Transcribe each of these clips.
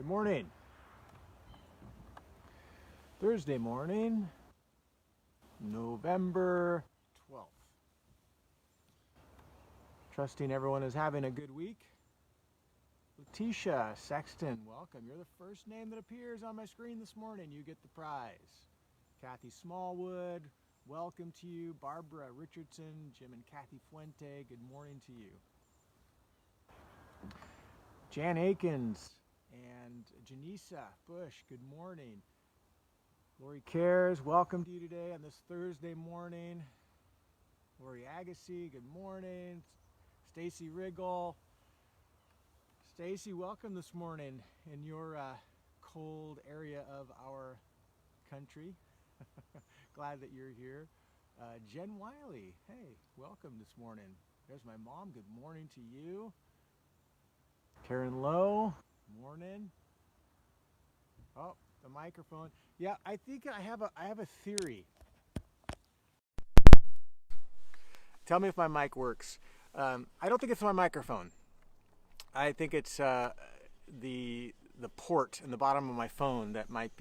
Good morning. Thursday morning, November 12th. Trusting everyone is having a good week. Letitia Sexton, welcome. You're the first name that appears on my screen this morning. You get the prize. Kathy Smallwood, welcome to you. Barbara Richardson, Jim and Kathy Fuente, good morning to you. Jan Akins and Janisa Bush, good morning. Lori Cares, welcome to you today on this Thursday morning. Lori Agassi, good morning. Stacy Riggle. Stacy, welcome this morning in your cold area of our country. Glad that you're here. Jen Wiley, hey, welcome this morning. There's my mom, good morning to you. Karen Lowe, morning. Oh, the microphone. Yeah, I think I have a theory. Tell me if my mic works. I don't think it's my microphone. I think it's the port in the bottom of my phone that might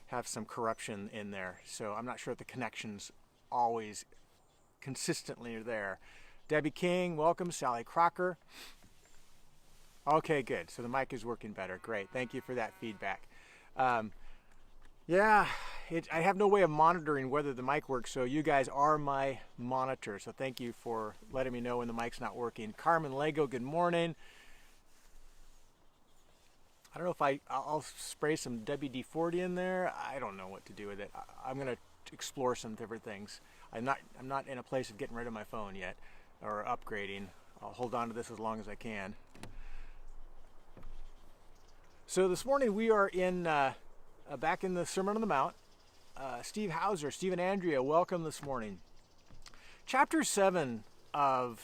have some corruption in there. So I'm not sure if the connections always consistently are there. Debbie King, welcome. Sally Crocker. Okay, good. So the mic is working better. Great. Thank you for that feedback. I have no way of monitoring whether the mic works, so you guys are my monitor. So thank you for letting me know when the mic's not working. Carmen Lego, good morning. I don't know if I'll spray some WD-40 in there. I don't know what to do with it. I'm going to explore some different things. I'm not in a place of getting rid of my phone yet or upgrading. I'll hold on to this as long as I can. So this morning we are back in the Sermon on the Mount. Steve Hauser, Steve and Andrea, welcome this morning. Chapter 7 of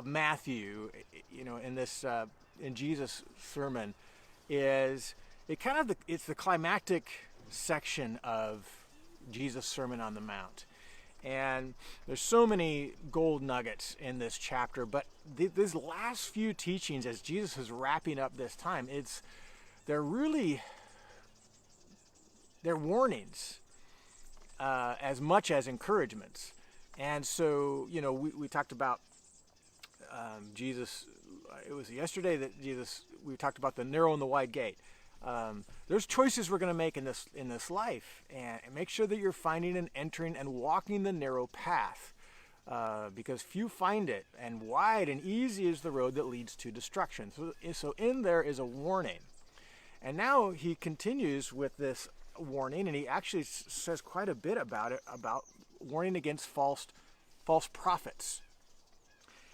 Matthew, in Jesus' sermon, it's the climactic section of Jesus' Sermon on the Mount. And there's so many gold nuggets in this chapter, but these last few teachings, as Jesus is wrapping up this time, they're warnings as much as encouragements. And so, we talked about Jesus. It was yesterday that we talked about the narrow and the wide gate. There's choices we're going to make in this life, and make sure that you're finding and entering and walking the narrow path, because few find it, and wide and easy is the road that leads to destruction. So in there is a warning, and now he continues with this warning, and he actually says quite a bit about it, about warning against false prophets.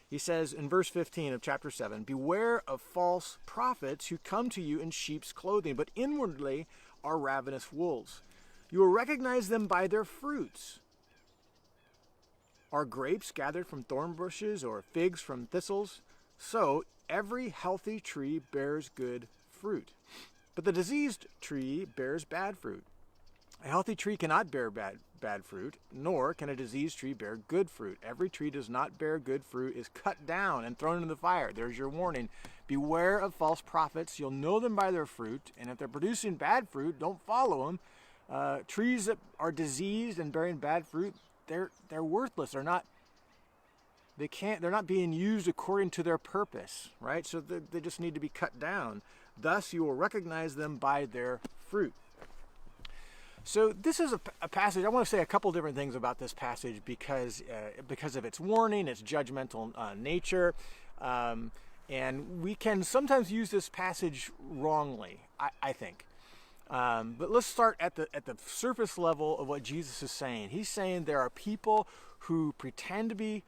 He says in verse 15 of chapter 7, "Beware of false prophets who come to you in sheep's clothing, but inwardly are ravenous wolves. You will recognize them by their fruits. Are grapes gathered from thorn bushes or figs from thistles? So every healthy tree bears good fruit, but the diseased tree bears bad fruit. A healthy tree cannot bear bad fruit, nor can a diseased tree bear good fruit. Every tree does not bear good fruit is cut down and thrown into the fire." There's your warning. Beware of false prophets. You'll know them by their fruit, and if they're producing bad fruit, don't follow them. Trees that are diseased and bearing bad fruit, they're worthless. They're not being used according to their purpose, right? So they just need to be cut down. Thus, you will recognize them by their fruit. So this is a passage. I want to say a couple different things about this passage because of its warning, its judgmental nature, and we can sometimes use this passage wrongly, I think. But let's start at the surface level of what Jesus is saying. He's saying there are people who pretend to be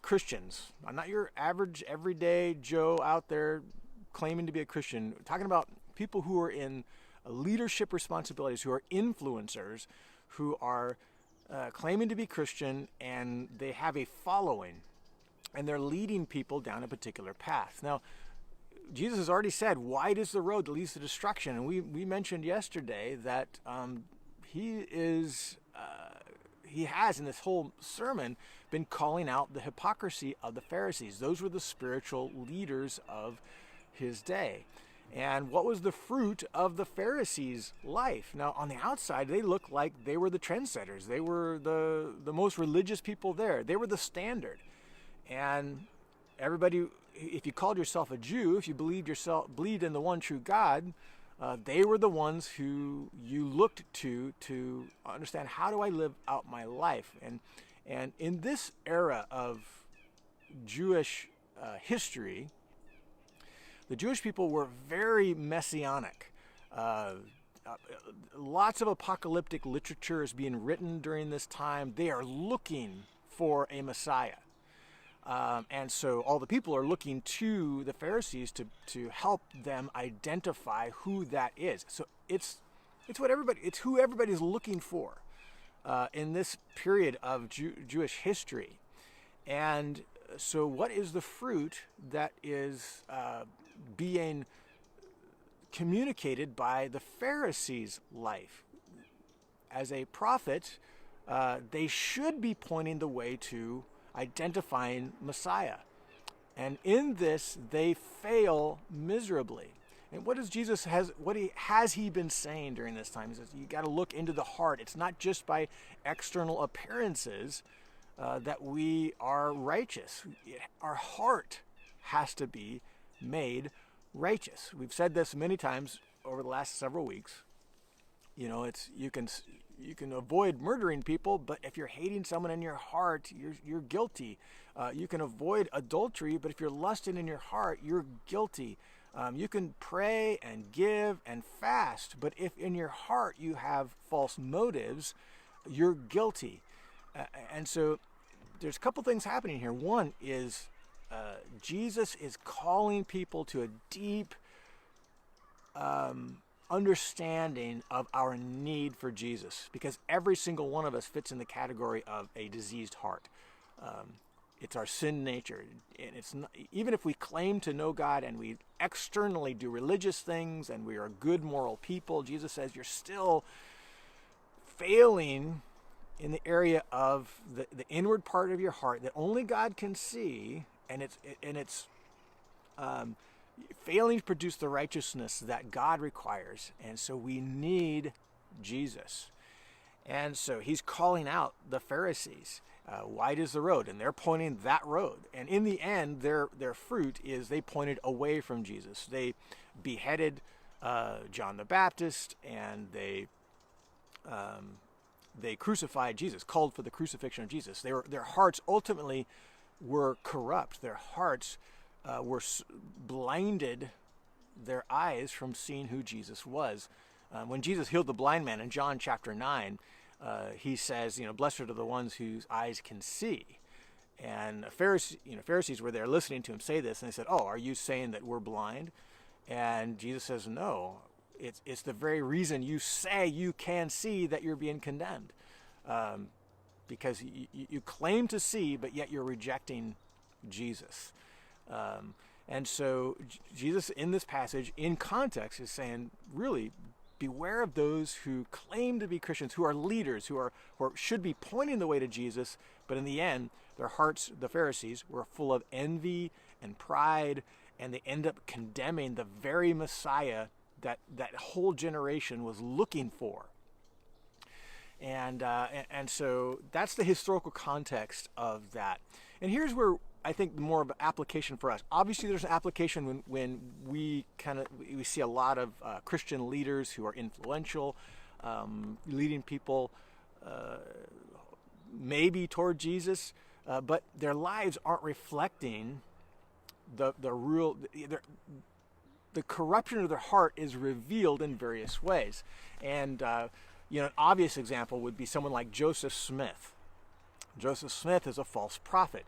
Christians. Not your average everyday Joe out there claiming to be a Christian. We're talking about people who are in leadership responsibilities, who are influencers, who are claiming to be Christian, and they have a following, and they're leading people down a particular path. Now, Jesus has already said, wide is the road that leads to destruction, and we mentioned yesterday that he he has in this whole sermon been calling out the hypocrisy of the Pharisees. Those were the spiritual leaders of his day. And what was the fruit of the Pharisees' life? Now, on the outside, they looked like they were the trendsetters. They were the most religious people there. They were the standard. And everybody, if you called yourself a Jew, if you believed in the one true God, they were the ones who you looked to understand, how do I live out my life? And in this era of Jewish history, the Jewish people were very messianic. Lots of apocalyptic literature is being written during this time. They are looking for a Messiah. And so all the people are looking to the Pharisees to help them identify who that is. So it's who everybody's looking for in this period of Jewish history. And so what is the fruit that is being communicated by the Pharisees' life? As a prophet, they should be pointing the way to identifying Messiah. And in this, they fail miserably. And what does Jesus has he been saying during this time? He says, you got to look into the heart. It's not just by external appearances that we are righteous. Our heart has to be made righteous. We've said this many times over the last several weeks. You know, you can avoid murdering people, but if you're hating someone in your heart, you're guilty. You can avoid adultery, but if you're lusting in your heart, you're guilty. You can pray and give and fast, but if in your heart you have false motives, you're guilty. And so there's a couple things happening here. One is Jesus is calling people to a deep understanding of our need for Jesus, because every single one of us fits in the category of a diseased heart. It's our sin nature, and it's not, even if we claim to know God and we externally do religious things and we are good moral people, Jesus says you're still failing in the area of the inward part of your heart that only God can see, and it's failing to produce the righteousness that God requires. And so we need Jesus. And so he's calling out the Pharisees. Wide is the road, and they're pointing that road. And in the end, their fruit is they pointed away from Jesus. They beheaded John the Baptist, and they crucified Jesus, called for the crucifixion of Jesus. Their hearts ultimately were corrupt. Their hearts were blinded, their eyes from seeing who Jesus was. When Jesus healed the blind man in John chapter 9, he says, blessed are the ones whose eyes can see. And Pharisees were there listening to him say this, and they said, oh, are you saying that we're blind? And Jesus says, no, it's the very reason you say you can see that you're being condemned. Because you claim to see, but yet you're rejecting Jesus. And so Jesus in this passage, in context, is saying, really, beware of those who claim to be Christians, who are leaders, who should be pointing the way to Jesus, but in the end, their hearts, the Pharisees, were full of envy and pride, and they end up condemning the very Messiah that whole generation was looking for. And so that's the historical context of that. And here's where I think more of an application for us. Obviously, there's an application when we see a lot of Christian leaders who are influential, leading people maybe toward Jesus, but their lives aren't reflecting the corruption of their heart is revealed in various ways. And an obvious example would be someone like Joseph Smith. Joseph Smith is a false prophet.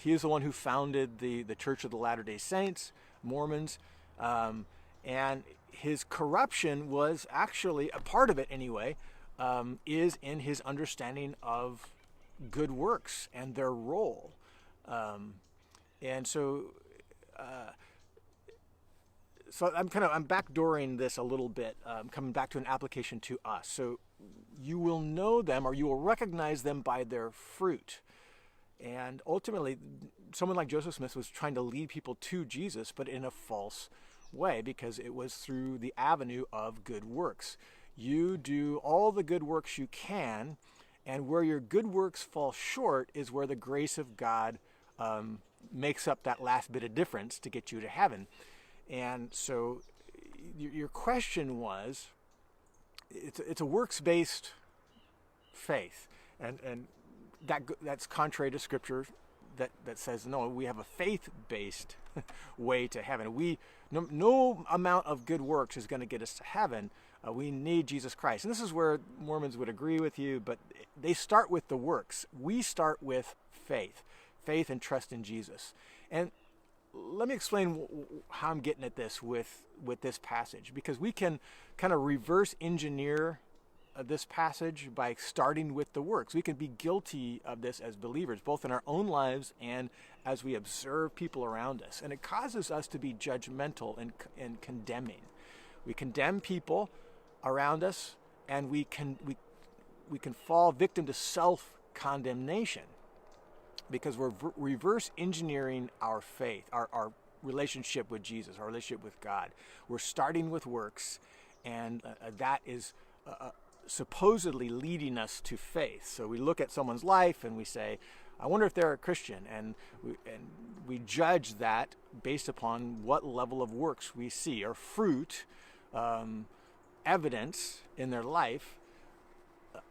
He is the one who founded the Church of the Latter-day Saints, Mormons, and his corruption was actually, a part of it anyway, is in his understanding of good works and their role. And so so I'm backdooring this a little bit, coming back to an application to us. So you will know them, or you will recognize them by their fruit. And ultimately, someone like Joseph Smith was trying to lead people to Jesus, but in a false way, because it was through the avenue of good works. You do all the good works you can, and where your good works fall short is where the grace of God makes up that last bit of difference to get you to heaven. And so your question was, it's a works-based faith, and that's contrary to Scripture that says, no, we have a faith-based way to heaven. No amount of good works is going to get us to heaven. We need Jesus Christ. And this is where Mormons would agree with you, but they start with the works. We start with faith and trust in Jesus. And let me explain how I'm getting at this with this passage, because we can kind of reverse engineer this passage by starting with the works. We can be guilty of this as believers, both in our own lives and as we observe people around us. And it causes us to be judgmental and condemning. We condemn people around us, and we can fall victim to self-condemnation, because we're reverse engineering our faith, our relationship with Jesus, our relationship with God. We're starting with works, and that is supposedly leading us to faith. So we look at someone's life and we say, I wonder if they're a Christian, and we judge that based upon what level of works we see, or fruit, evidence in their life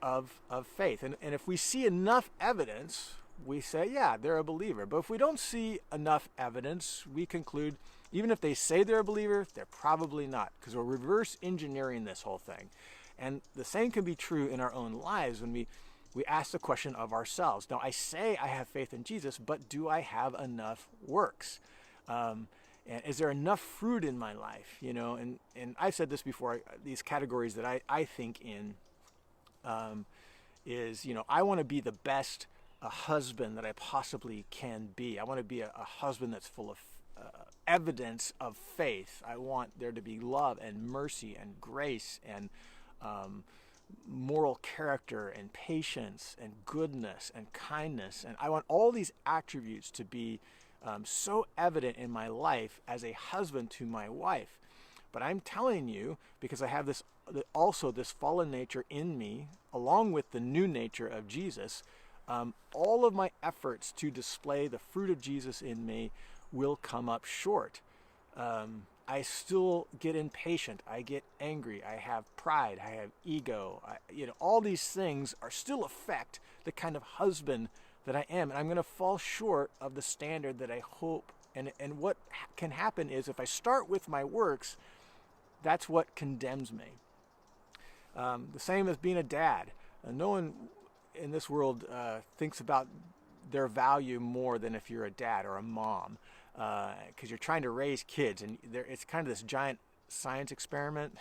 of faith. And if we see enough evidence, we say, yeah, they're a believer. But if we don't see enough evidence, we conclude, even if they say they're a believer, they're probably not, because we're reverse engineering this whole thing. And the same can be true in our own lives when we ask the question of ourselves. Now, I say I have faith in Jesus, but do I have enough works? And is there enough fruit in my life? And I've said this before, these categories that I think in is, I want to be the best husband that I possibly can be. I want to be a husband that's full of evidence of faith. I want there to be love and mercy and grace and moral character and patience and goodness and kindness. And I want all these attributes to be so evident in my life as a husband to my wife. But I'm telling you, because I have this fallen nature in me, along with the new nature of Jesus, all of my efforts to display the fruit of Jesus in me will come up short. I still get impatient. I get angry. I have pride. I have ego. All these things are still affect the kind of husband that I am. And I'm going to fall short of the standard that I hope. And what can happen is, if I start with my works, that's what condemns me. The same as being a dad. No one in this world thinks about their value more than if you're a dad or a mom, because you're trying to raise kids, and it's kind of this giant science experiment,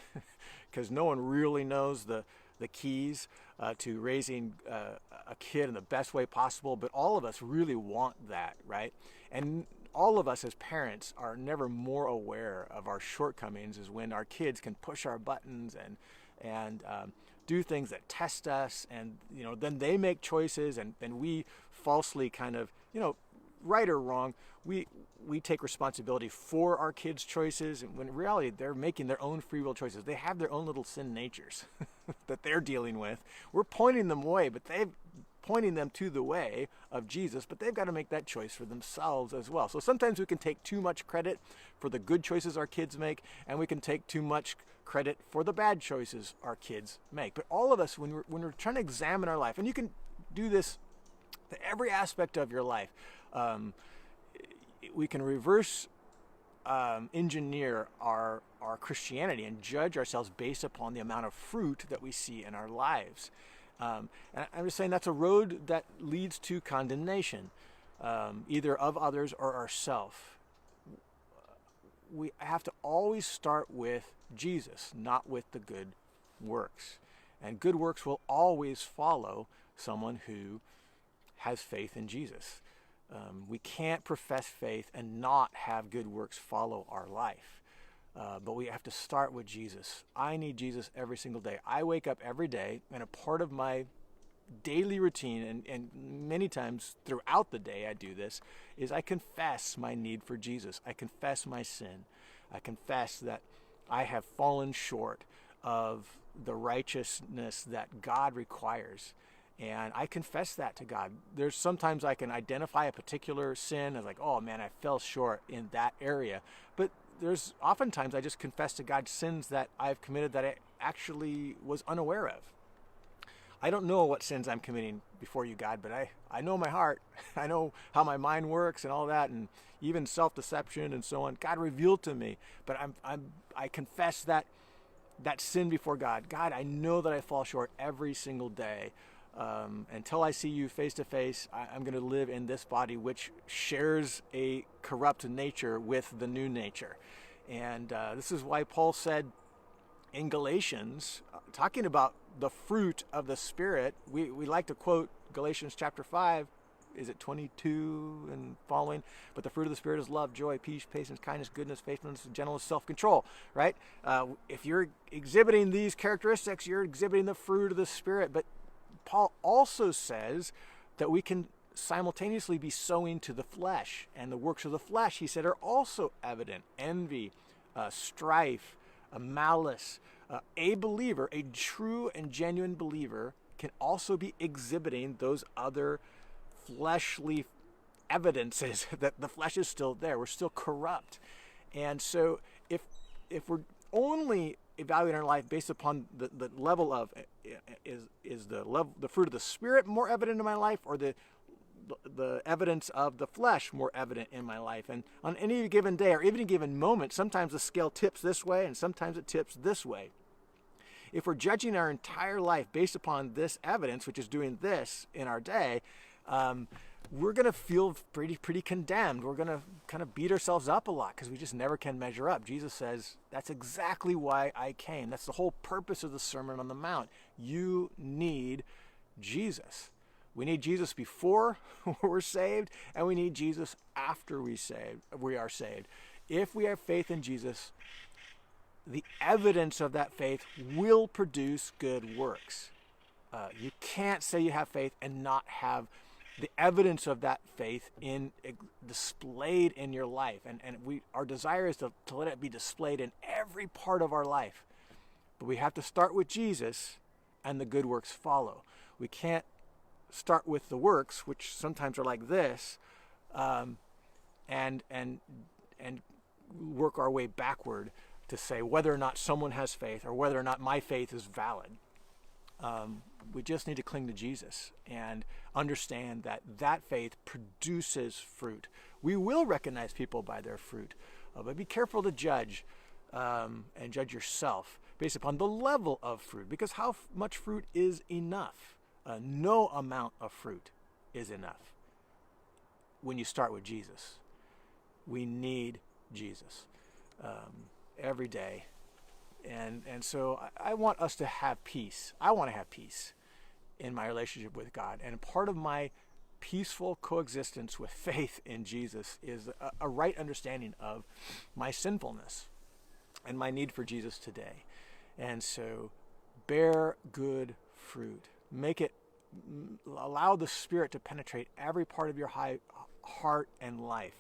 because no one really knows the keys to raising a kid in the best way possible, but all of us really want that, right? And all of us as parents are never more aware of our shortcomings as when our kids can push our buttons and do things that test us, and then they make choices, and we falsely kind of, right or wrong, we take responsibility for our kids' choices, and when in reality they're making their own free will choices. They have their own little sin natures that they're dealing with. We're pointing them away, but they've pointing them to the way of Jesus, but they've got to make that choice for themselves as well. So sometimes we can take too much credit for the good choices our kids make, and we can take too much credit for the bad choices our kids make. But all of us, when we're trying to examine our life, and you can do this to every aspect of your life, we can reverse engineer our Christianity and judge ourselves based upon the amount of fruit that we see in our lives. And I'm just saying that's a road that leads to condemnation, either of others or ourselves. We have to always start with Jesus, not with the good works. And good works will always follow someone who has faith in Jesus. We can't profess faith and not have good works follow our life. But we have to start with Jesus. I need Jesus every single day. I wake up every day, and a part of my daily routine, and many times throughout the day I do this, is I confess my need for Jesus. I confess my sin. I confess that I have fallen short of the righteousness that God requires. And I confess that to God. There's sometimes I can identify a particular sin as like, oh man, I fell short in that area. But there's oftentimes I just confess to God sins that I've committed that I actually was unaware of. I don't know what sins I'm committing before you, God, but I know my heart. I know how my mind works and all that, and even self-deception and so on. God revealed to me, but I confess that sin before God. God, I know that I fall short every single day. Until I see you face to face, I'm going to live in this body which shares a corrupt nature with the new nature. And this is why Paul said in Galatians, talking about the fruit of the Spirit, we like to quote Galatians chapter 5, is it 22 and following? But the fruit of the Spirit is love, joy, peace, patience, kindness, goodness, faithfulness, gentleness, self-control, right? If you're exhibiting these characteristics, you're exhibiting the fruit of the Spirit. But Paul also says that we can simultaneously be sowing to the flesh, and the works of the flesh, he said, are also evident. Envy, strife, malice. A believer, a true and genuine believer, can also be exhibiting those other fleshly evidences that the flesh is still there. We're still corrupt. And so if we're only evaluating our life based upon the level of, is the fruit of the Spirit more evident in my life, or the evidence of the flesh more evident in my life? And on any given day or even a given moment, sometimes the scale tips this way and sometimes it tips this way. If we're judging our entire life based upon this evidence, which is doing this in our day, we're going to feel pretty condemned. We're going to kind of beat ourselves up a lot because we just never can measure up. Jesus says, that's exactly why I came. That's the whole purpose of the Sermon on the Mount. You need Jesus. We need Jesus before we're saved, and we need Jesus after we are saved. If we have faith in Jesus, the evidence of that faith will produce good works. You can't say you have faith and not have the evidence of that faith displayed in your life. And our desire is to let it be displayed in every part of our life. But we have to start with Jesus, and the good works follow. We can't start with the works, which sometimes are like this, and work our way backward to say whether or not someone has faith or whether or not my faith is valid. We just need to cling to Jesus and understand that faith produces fruit. We will recognize people by their fruit, but be careful to judge and judge yourself based upon the level of fruit, because how much fruit is enough? No amount of fruit is enough when you start with Jesus. We need Jesus every day. And so I want us to have peace. I want to have peace in my relationship with God. And part of my peaceful coexistence with faith in Jesus is a right understanding of my sinfulness and my need for Jesus today. And so bear good fruit. Allow the Spirit to penetrate every part of your heart and life.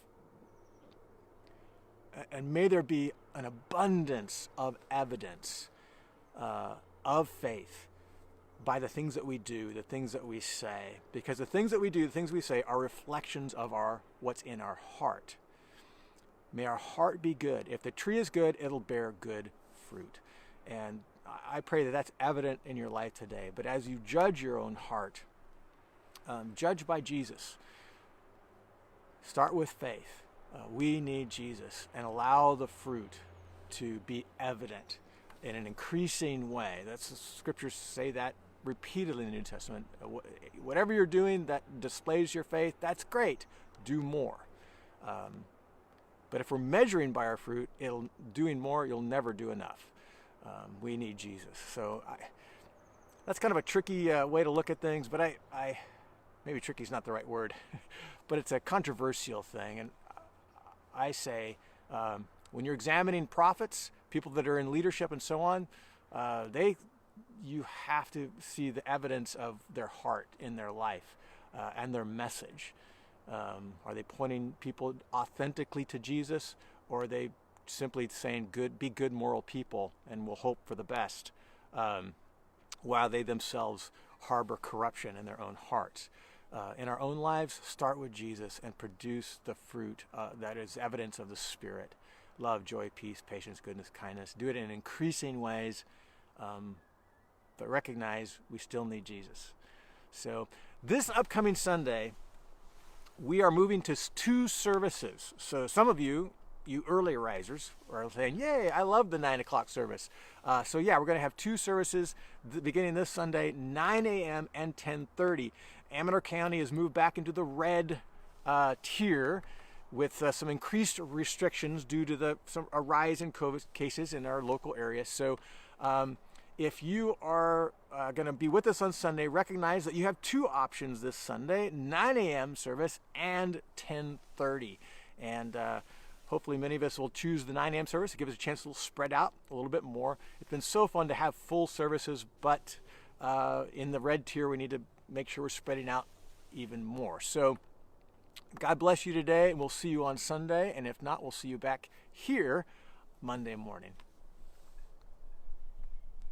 And may there be an abundance of evidence of faith by the things that we do, the things that we say. Because the things that we do, the things we say are reflections of what's in our heart. May our heart be good. If the tree is good, it'll bear good fruit. And I pray that that's evident in your life today. But as you judge your own heart, judge by Jesus. Start with faith. We need Jesus, and allow the fruit to be evident in an increasing way. That's the scriptures say that repeatedly in the New Testament. Whatever you're doing that displays your faith, that's great. Do more. But if we're measuring by our fruit, doing more, you'll never do enough. We need Jesus. So that's kind of a tricky way to look at things, but maybe tricky is not the right word, but it's a controversial thing. And I say, When you're examining prophets, people that are in leadership and so on, you have to see the evidence of their heart in their life and their message. Are they pointing people authentically to Jesus, or are they simply saying be good moral people and we'll hope for the best, while they themselves harbor corruption in their own hearts? In our own lives, start with Jesus and produce the fruit that is evidence of the Spirit: love, joy, peace, patience, goodness, kindness. Do it in increasing ways, but recognize we still need Jesus. So this upcoming Sunday, we are moving to 2 services. So some of you early risers, are saying, yay, I love the 9 o'clock service. So yeah, we're going to have 2 services beginning this Sunday, 9 a.m. and 10:30. Amador County has moved back into the red tier with some increased restrictions due to a rise in COVID cases in our local area. So if you are going to be with us on Sunday, recognize that you have 2 options this Sunday: 9 a.m. service and 10:30. And hopefully many of us will choose the 9 a.m. service to give us a chance to spread out a little bit more. It's been so fun to have full services, but in the red tier, we need to make sure we're spreading out even more. So God bless you today, and we'll see you on Sunday. And if not, we'll see you back here Monday morning.